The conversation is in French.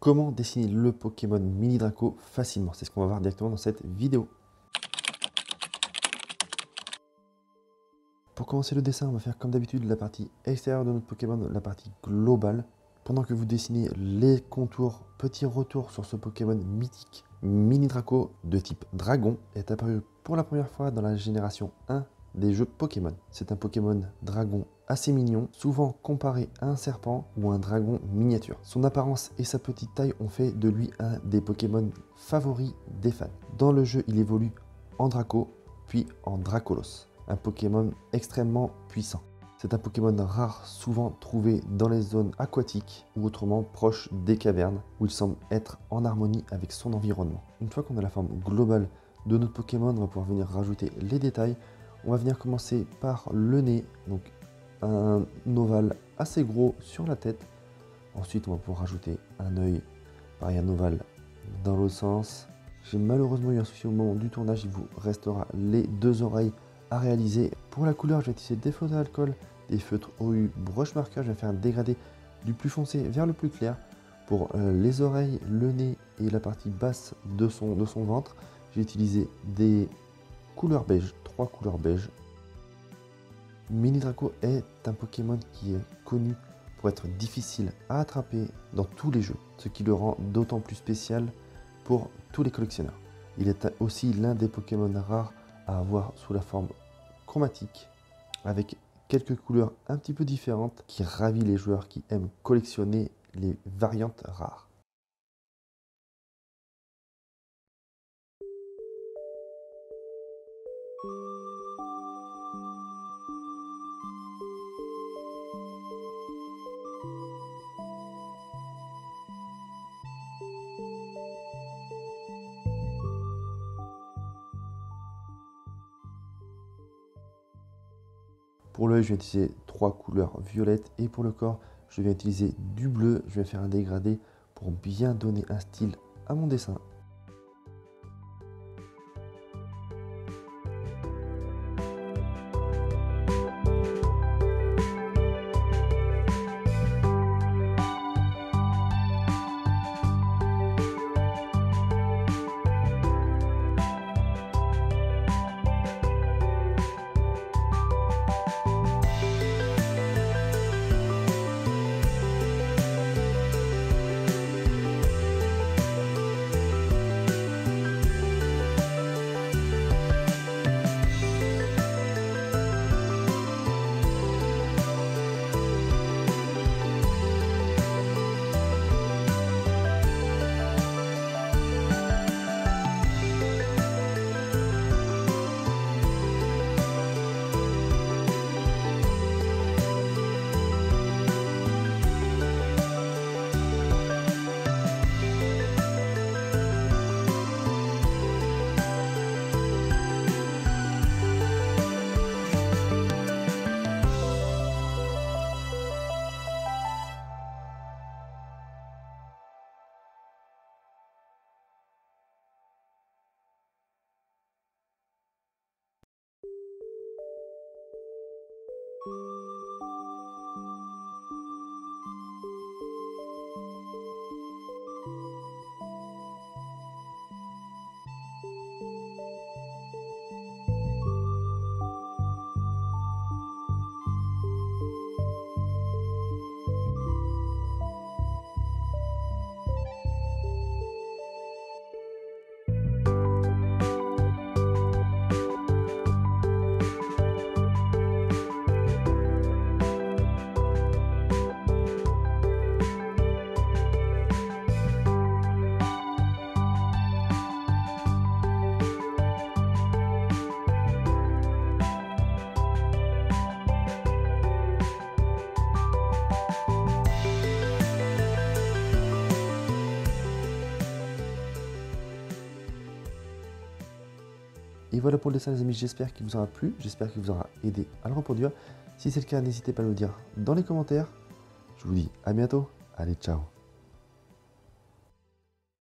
comment dessiner le Pokémon Mini Draco facilement. C'est ce qu'on va voir directement dans cette vidéo. Pour commencer le dessin, on va faire comme d'habitude la partie extérieure de notre Pokémon, la partie globale. Pendant que vous dessinez les contours, petit retour sur ce Pokémon mythique. Mini Draco de type Dragon est apparu pour la première fois dans la génération 1 des jeux Pokémon. C'est un Pokémon Dragon assez mignon, souvent comparé à un serpent ou un dragon miniature. Son apparence et sa petite taille ont fait de lui un des Pokémon favoris des fans. Dans le jeu, il évolue en Draco, puis en Dracolos. Un Pokémon extrêmement puissant. C'est un Pokémon rare, souvent trouvé dans les zones aquatiques ou autrement proche des cavernes, où il semble être en harmonie avec son environnement. Une fois qu'on a la forme globale de notre Pokémon, on va pouvoir venir rajouter les détails. On va venir commencer par le nez, donc un ovale assez gros sur la tête. Ensuite, on va pouvoir rajouter un œil, pareil, un ovale dans l'autre sens. J'ai malheureusement eu un souci au moment du tournage, il vous restera les deux oreilles à réaliser. Pour la couleur, je vais utiliser des feutres d'alcool, des feutres OU brush marker. Je vais faire un dégradé du plus foncé vers le plus clair. Pour les oreilles, le nez et la partie basse de son ventre, j'ai utilisé des couleurs beige, 3 couleurs beige. Mini Draco est un Pokémon qui est connu pour être difficile à attraper dans tous les jeux, ce qui le rend d'autant plus spécial pour tous les collectionneurs. Il est aussi l'un des Pokémon rares à avoir sous la forme chromatique, avec quelques couleurs un petit peu différentes qui ravit les joueurs qui aiment collectionner les variantes rares. Pour l'œil, je vais utiliser 3 couleurs violettes et pour le corps, je vais utiliser du bleu. Je vais faire un dégradé pour bien donner un style à mon dessin. Et voilà pour le dessin les amis, j'espère qu'il vous aura plu, j'espère qu'il vous aura aidé à le reproduire. Si c'est le cas, n'hésitez pas à me le dire dans les commentaires. Je vous dis à bientôt, allez ciao.